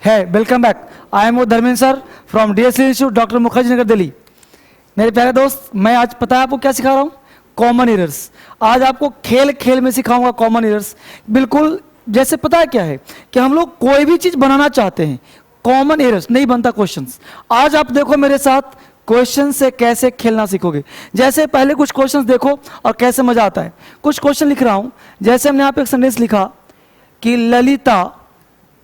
है। Welcome back. I am Dharmendra sir from DSC institute, doctor Mukherjee Nagar, Delhi. मेरे प्यारे दोस्त, मैं आज पता है आपको क्या सिखा रहा हूँ? Common errors. आज आपको खेल खेल में सिखाऊंगा कॉमन एरर्स। बिल्कुल जैसे पता है क्या है कि हम लोग कोई भी चीज बनाना चाहते हैं, कॉमन एरर्स नहीं बनता क्वेश्चंस। आज आप देखो मेरे साथ क्वेश्चन से कैसे खेलना सीखोगे। जैसे पहले कुछ क्वेश्चंस देखो और कैसे मजा आता है। कुछ क्वेश्चन लिख रहा हूं, जैसे हमने यहाँ पे एक सेंटेंस लिखा कि ललिता,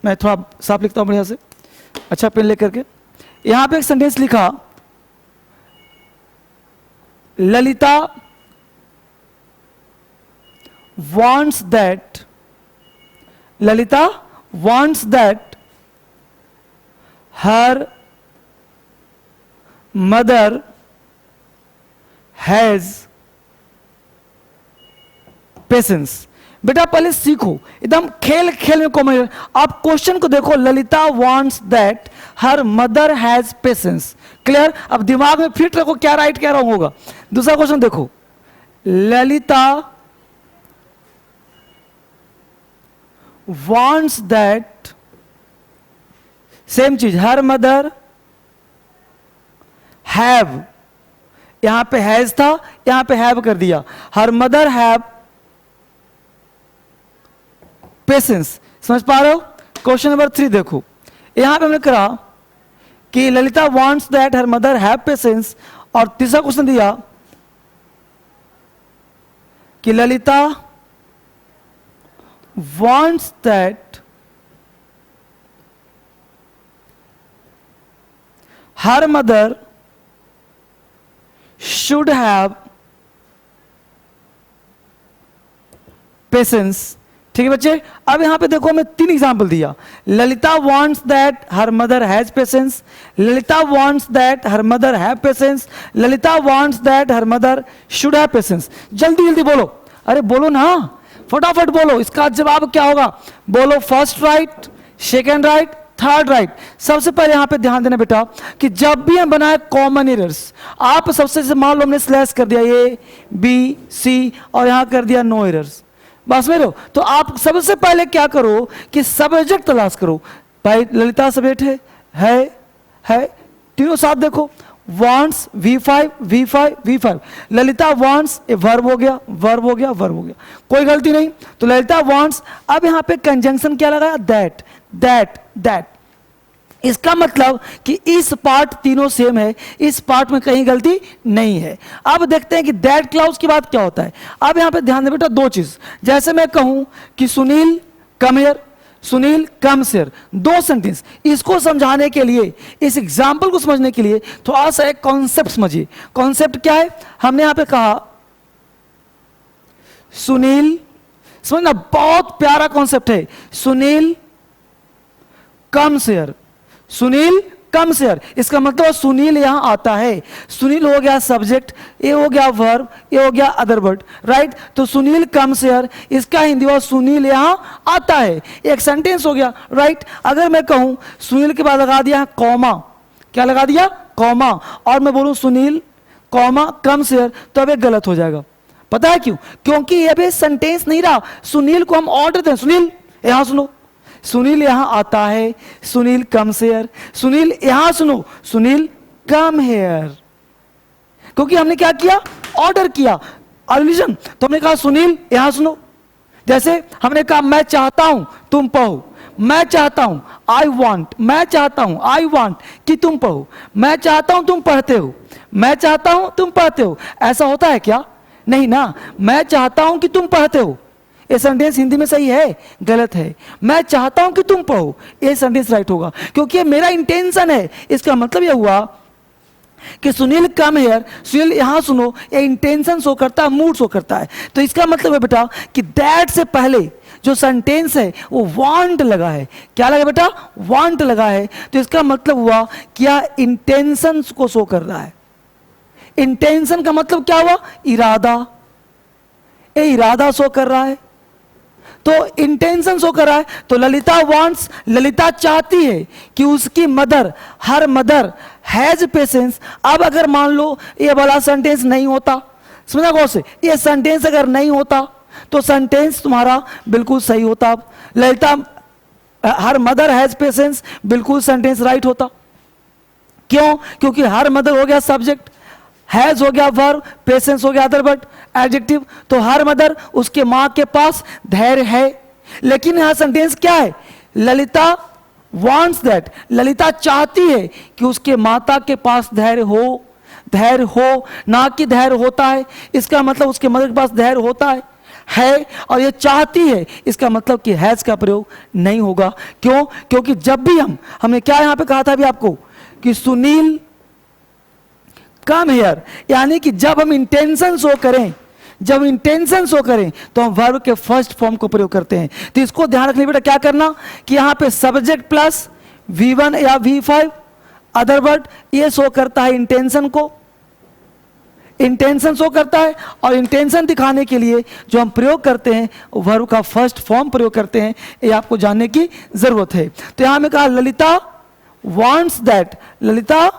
मैं थोड़ा साफ लिखता हूं बढ़िया से, अच्छा पेन लेकर के। यहां पे एक सेंटेंस लिखा, Lalita wants that, Lalita wants that her mother has patience। बेटा पहले सीखो, एकदम खेल खेल में कॉमन। आप क्वेश्चन को देखो, Lalita wants that her mother has patience। Clear? अब दिमाग में फिट रखो क्या राइट क्या रॉन्ग होगा। दूसरा क्वेश्चन देखो, ललिता wants that, सेम चीज, हर मदर हैव, यहां पे हैज था यहां पे हैव कर दिया, हर मदर हैव पेशेंस। समझ पा रहे हो? क्वेश्चन नंबर 3 देखो, यहां पे हमने कहा कि Lalita wants that her mother have patience, और तीसरा क्वेश्चन दिया कि Lalita wants that her mother should have patience। ठीक है बच्चे? अब यहां पे देखो, मैं 3 एग्जाम्पल दिया। Lalita wants that her mother has patience, Lalita wants that her mother have patience, Lalita wants that her mother should have patience। जल्दी जल्दी बोलो, अरे बोलो ना, फटाफट बोलो। इसका जवाब क्या होगा? बोलो first right, second right, third right. सबसे पहले यहां पे ध्यान देना बेटा कि जब भी हम बनाए कॉमन एरर्स, आप सबसे से मान लो हमने स्लैश कर दिया ए बी सी और यहां कर दिया नो एरर्स, बस में रहो। तो आप सबसे पहले क्या करो कि सब्जेक्ट तलाश करो। भाई ललिता सब्जेक्ट है, तीनों साथ देखो, wants V5 V5 V5, Lalita wants a verb हो गया, वर्ब हो गया, वर्ब हो गया, कोई गलती नहीं। तो ललिता wants, अब यहां पे कंजंक्शन क्या लगाया? That that that. इसका मतलब कि इस पार्ट तीनों सेम है, इस पार्ट में कहीं गलती नहीं है। अब देखते हैं कि दैट क्लाउज की बात क्या होता है। अब यहां पे ध्यान दे बेटा, 2 चीज। जैसे मैं कहूं कि Sunil come here, Sunil come here, 2 sentence. इसको समझाने के लिए, इस एग्जाम्पल को समझने के लिए थोड़ा सा एक कॉन्सेप्ट समझिए। कॉन्सेप्ट क्या है? हमने यहां पे कहा सुनील, समझना बहुत प्यारा कॉन्सेप्ट है, Sunil come here, Sunil come here. इसका मतलब सुनील यहां आता है। सुनील हो गया सब्जेक्ट, ये हो गया वर्ब, ये हो गया अदर वर्ड, राइट। तो सुनील कम हियर, इसका हिंदी हुआ सुनील यहां आता है। एक सेंटेंस हो गया, राइट। अगर मैं कहूं सुनील के बाद लगा दिया कॉमा, क्या लगा दिया? कॉमा, और मैं बोलूं सुनील कॉमा कम हियर, तो अब एक गलत हो जाएगा। पता है क्यों? क्योंकि ये भी सेंटेंस नहीं रहा। सुनील को हम ऑर्डर दें, सुनील यहां सुनो, सुनील यहां आता है, सुनील कम हियर, सुनील यहां सुनो, सुनील कम हियर। क्योंकि हमने क्या किया? ऑर्डर किया, अलिजन। तो हमने कहा सुनील यहां सुनो। जैसे हमने कहा मैं चाहता हूं तुम पढ़ो, मैं चाहता हूं आई वांट, मैं चाहता हूं आई वांट कि तुम पढ़ो, मैं चाहता हूं तुम पढ़ते हो, मैं चाहता हूं तुम पढ़ते हो। ऐसा होता है क्या? नहीं ना। मैं चाहता हूं कि तुम पढ़ते हो, ये सेंटेंस हिंदी में सही है, गलत है। मैं चाहता हूं कि तुम पढ़ो, ये सेंटेंस राइट होगा, क्योंकि ये मेरा इंटेंशन है। इसका मतलब यह हुआ कि सुनील कम हियर, सुनील यहां सुनो, ये इंटेंशन शो करता है, मूड शो करता है। तो इसका मतलब है बेटा कि दैट से पहले जो सेंटेंस है वो वांट लगा है। क्या लगा बेटा? वांट लगा है। तो इसका मतलब हुआ क्या? इंटेंशन को शो कर रहा है। इंटेंशन का मतलब क्या हुआ? इरादा, ये इरादा शो कर रहा है। तो इंटेंशन शो कर रहा है। तो ललिता वांट्स, ललिता चाहती है कि उसकी mother, her mother has patience. अब अगर मान लो ये वाला सेंटेंस नहीं होता, समझा गौर से, ये सेंटेंस अगर नहीं होता तो सेंटेंस तुम्हारा बिल्कुल सही होता। Lalita her mother has patience, बिल्कुल सेंटेंस राइट होता। क्यों? क्योंकि हर मदर हो गया सब्जेक्ट, हैज हो गया वर्ब, पेशेंस हो गया अदर वर्ड एडजेक्टिव। तो हर मदर, उसके मां के पास धैर्य है। लेकिन यहां सेंटेंस क्या है? ललिता वांट्स दैट, ललिता चाहती है कि उसके माता के पास धैर्य हो, धैर्य हो, ना कि धैर्य होता है। इसका मतलब उसके मदर के पास धैर्य होता है और ये चाहती है, इसका मतलब कि हैज का प्रयोग नहीं होगा। क्यों? क्योंकि जब भी हमने क्या यहां पे कहा था अभी आपको कि सुनील कम हियर, यानी कि जब हम इंटेंशन शो करें, जब इंटेंशन शो करें तो हम वर्ब के फर्स्ट फॉर्म को प्रयोग करते हैं। तो इसको ध्यान रखने बेटा, क्या करना कि यहां पे सब्जेक्ट प्लस V1 या V5 अदर वर्ड, ये शो करता है इंटेंशन को, इंटेंशन शो करता है। और इंटेंशन दिखाने के लिए जो हम प्रयोग करते हैं वर्ब का फर्स्ट फॉर्म प्रयोग करते हैं, ये आपको जानने की जरूरत है। तो यहां में कहा Lalita wants that, Lalita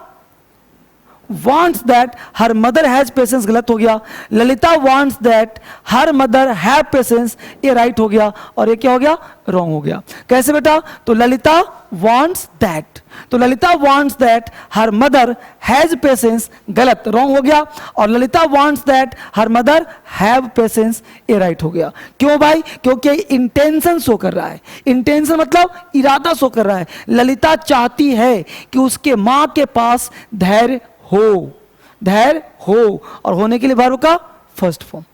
wants that her mother has patience, गलत हो गया। Lalita wants that her mother have patience, ये राइट हो गया। और ये क्या हो गया? रॉन्ग हो गया। कैसे बेटा? तो ललिता wants that, तो Lalita wants that her mother has patience, गलत, रॉन्ग हो गया। और Lalita wants that her mother have patience, ये राइट हो गया। क्यों भाई? क्योंकि इंटेंशन शो कर रहा है। इंटेंशन मतलब इरादा शो कर रहा है। ललिता चाहती है कि उसके मां के पास धैर्य हो, धैर्य हो, और होने के लिए वर्ब का फर्स्ट फॉर्म।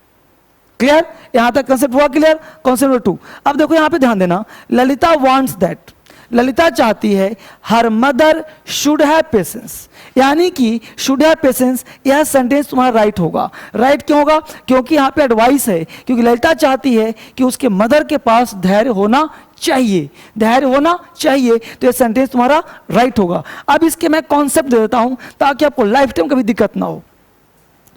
क्लियर? यहां तक कंसेप्ट हुआ क्लियर? Concept number 2। अब देखो यहां पे ध्यान देना, ललिता वांट्स दैट, ललिता चाहती है her mother should have patience, यानी कि शुड हैव पेशेंस, यह सेंटेंस तुम्हारा राइट होगा। राइट क्यों होगा? क्योंकि यहां पे एडवाइस है, क्योंकि ललिता चाहती है कि उसके मदर के पास धैर्य होना चाहिए, धैर्य होना चाहिए, तो ये सेंटेंस तुम्हारा राइट होगा। अब इसके मैं कॉन्सेप्ट दे देता हूं ताकि आपको लाइफ टाइम कभी दिक्कत ना हो।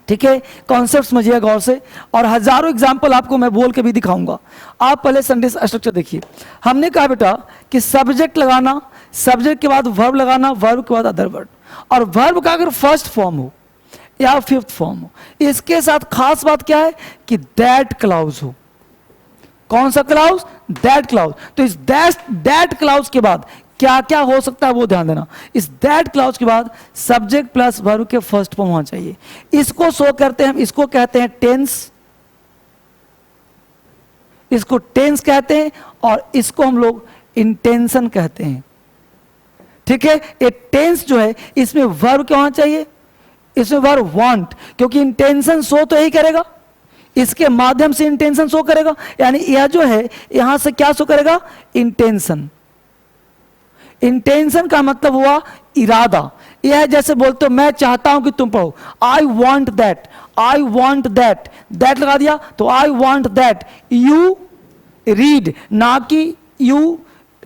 ठीक है, कॉन्सेप्ट समझिए गौर से, और हजारों एग्जाम्पल आपको मैं बोल के भी दिखाऊंगा। आप पहले सेंटेंस स्ट्रक्चर देखिए। हमने कहा बेटा कि सब्जेक्ट लगाना, सब्जेक्ट के बाद वर्ब लगाना, वर्ब के बाद अदर वर्ड, और वर्ब का अगर फर्स्ट फॉर्म हो या फिफ्थ फॉर्म हो, इसके साथ खास बात क्या है कि दैट क्लाउज हो। कौन सा क्लाउज? That clause. तो इस दैट क्लाउज के बाद क्या क्या हो सकता है वो ध्यान देना। इस दैट क्लाउज के बाद सब्जेक्ट प्लस वर्ब के फर्स्ट फॉर्म होना चाहिए। इसको शो करते हैं हम, इसको कहते हैं टेंस, इसको टेंस कहते हैं, और इसको हम लोग इंटेंशन कहते हैं। ठीक है, ये टेंस जो है इसमें वर्ब क्या होना चाहिए? इसमें वर्ब वांट, क्योंकि इंटेंशन शो तो यही करेगा, इसके माध्यम से इंटेंशन शो करेगा। यानी यह जो है यहां से क्या शो करेगा? इंटेंशन। इंटेंशन का मतलब हुआ इरादा। यह जैसे बोलते हो मैं चाहता हूं कि तुम पढ़ो, I want that, I want that, that लगा दिया तो I want that you read, ना कि यू।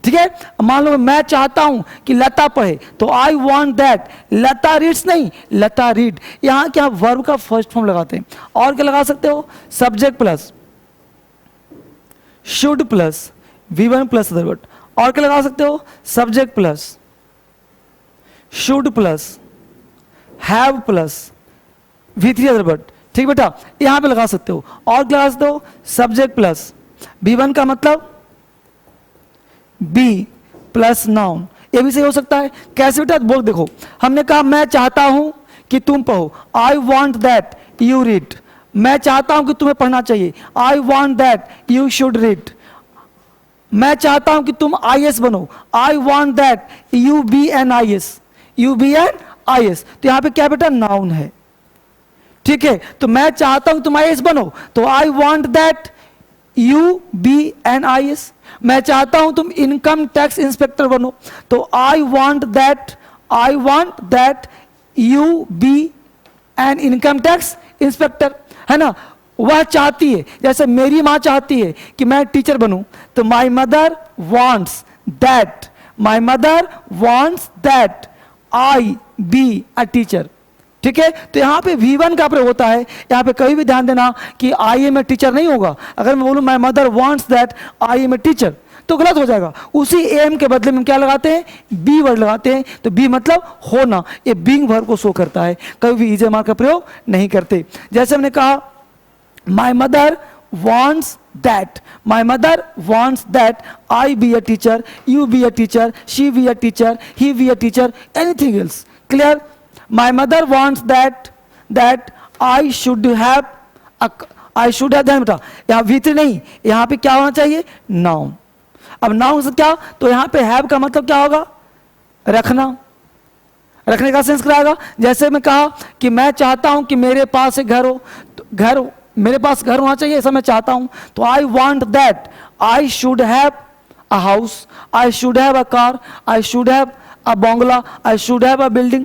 ठीक है, मान लो मैं चाहता हूं कि लता पढ़े, तो I want that Lata reads, नहीं लता रीड। यहां क्या वर्ब का फर्स्ट फॉर्म लगाते हैं। और क्या लगा सकते हो? Subject plus should plus V1 plus other word. और क्या लगा सकते हो? Subject plus should plus have plus V3 other word. ठीक बेटा, यहां पे लगा सकते हो। और क्या लगा सकते हो? सब्जेक्ट प्लस V1 का मतलब बी प्लस नाउन, ये भी सही हो सकता है। कैसे बेटा? बोल देखो, हमने कहा मैं चाहता हूं कि तुम पढ़ो, I want that you read. मैं चाहता हूं कि तुम्हें पढ़ना चाहिए, I want that you should read. मैं चाहता हूं कि तुम IAS बनो, I want that you be an IAS, you be an IAS। तो यहां पे क्या बेटा? नाउन है। ठीक है, तो मैं चाहता हूं तुम IAS बनो, तो I want that you be an IAS। मैं चाहता हूं तुम इनकम टैक्स इंस्पेक्टर बनो, तो I want that you be an income tax inspector, है ना। वह चाहती है, जैसे मेरी मां चाहती है कि मैं टीचर बनूं, तो my mother wants that I be a teacher. ठीक है, तो यहां पे V1 का प्रयोग होता है। यहां पे कभी भी ध्यान देना कि आई एम ए टीचर नहीं होगा। अगर मैं बोलूं my mother wants that I am a teacher, तो गलत हो जाएगा। उसी एम के बदले में क्या लगाते हैं? बी वर्ड लगाते हैं। तो बी मतलब होना, ये बीइंग वर्ब को शो करता है। कभी भी इज मार का प्रयोग नहीं करते। जैसे हमने कहा माई mother wants that. My mother wants that I be a teacher, you be a teacher, she be a teacher, he be a teacher, anything else. Clear? My mother wants that I should have ध्यान बेटा, यहाँ V3 नहीं, यहाँ पे क्या होना चाहिए? Noun. अब नाउन से क्या, तो यहाँ पे हैव का मतलब क्या होगा? रखना. रखने का सेंस कराएगा. जैसे मैं कहा कि मैं चाहता हूं कि मेरे पास एक घर हो, तो घर, मेरे पास घर होना चाहिए, ऐसा मैं चाहता हूं. तो I want that I should have a house, I should have a car, I should have a Bangla, I should have a building.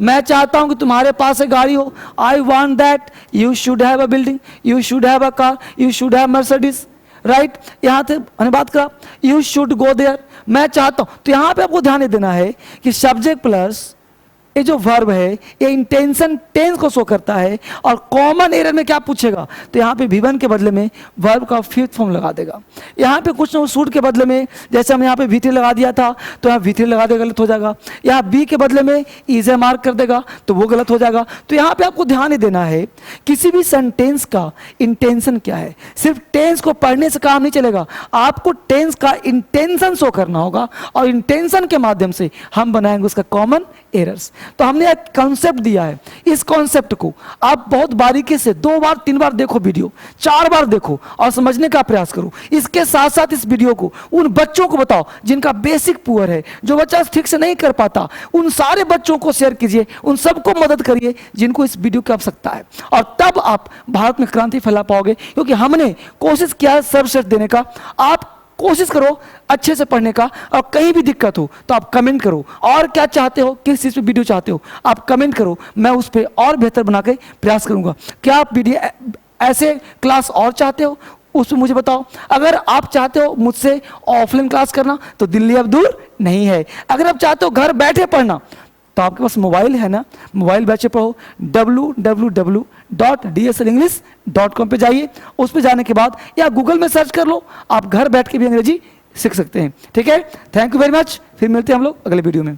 मैं चाहता हूं कि तुम्हारे पास एक गाड़ी हो. आई want that you should have a building, you should have a car, you should have Mercedes. Right? यहां से मैंने बात करा यू शुड गो देयर. मैं चाहता हूं. तो यहां पे आपको ध्यान देना है कि सब्जेक्ट प्लस ये जो वर्ब है ये इंटेंशन टेंस को शो करता है. और कॉमन एरर में क्या पूछेगा, तो यहाँ पे V1 के बदले में वर्ब का फिफ्थ फॉर्म लगा देगा. यहाँ पे कुछ ना शूड के बदले में, जैसे हम यहाँ पे V3 लगा दिया था तो यहाँ V3 लगा देगा, गलत हो जाएगा. यहाँ बी के बदले में इज ए मार्क कर देगा तो वो गलत हो जाएगा. तो यहाँ पे आपको ध्यान ही देना है किसी भी सेंटेंस का इंटेंशन क्या है. सिर्फ टेंस को पढ़ने से काम नहीं चलेगा, आपको टेंस का इंटेंशन शो करना होगा और इंटेंशन के माध्यम से हम बनाएंगे उसका कॉमन एरर्स. तो हमने एक कॉन्सेप्ट दिया है. इस कॉन्सेप्ट को आप बहुत बारीकी से 2 बार 3 बार देखो, वीडियो 4 बार देखो और समझने का प्रयास करो. इसके साथ साथ इस वीडियो को उन बच्चों को बताओ जिनका बेसिक पुअर है, जो बच्चा ठीक से नहीं कर पाता, उन सारे बच्चों को शेयर कीजिए, उन सबको मदद करिए जिनको इस वीडियो की आवश्यकता है. और तब आप भारत में क्रांति फैला पाओगे, क्योंकि हमने कोशिश किया है सर्वश्रेष्ठ देने का. आप कोशिश करो अच्छे से पढ़ने का, और कहीं भी दिक्कत हो तो आप कमेंट करो. और क्या चाहते हो, किस चीज़ पे वीडियो चाहते हो, आप कमेंट करो, मैं उस पर और बेहतर बना के प्रयास करूंगा. क्या आप वीडियो ऐसे क्लास और चाहते हो, उसमें मुझे बताओ. अगर आप चाहते हो मुझसे ऑफलाइन क्लास करना तो दिल्ली अब दूर नहीं है. अगर आप चाहते हो घर बैठे पढ़ना तो आपके पास मोबाइल है ना, मोबाइल बैठे पढ़ो. www.dsalenglish.com पे जाइए. उस पे जाने के बाद या गूगल में सर्च कर लो, आप घर बैठ के भी अंग्रेजी सीख सकते हैं. ठीक है? Thank you very much. फिर मिलते हैं हम लोग अगले वीडियो में.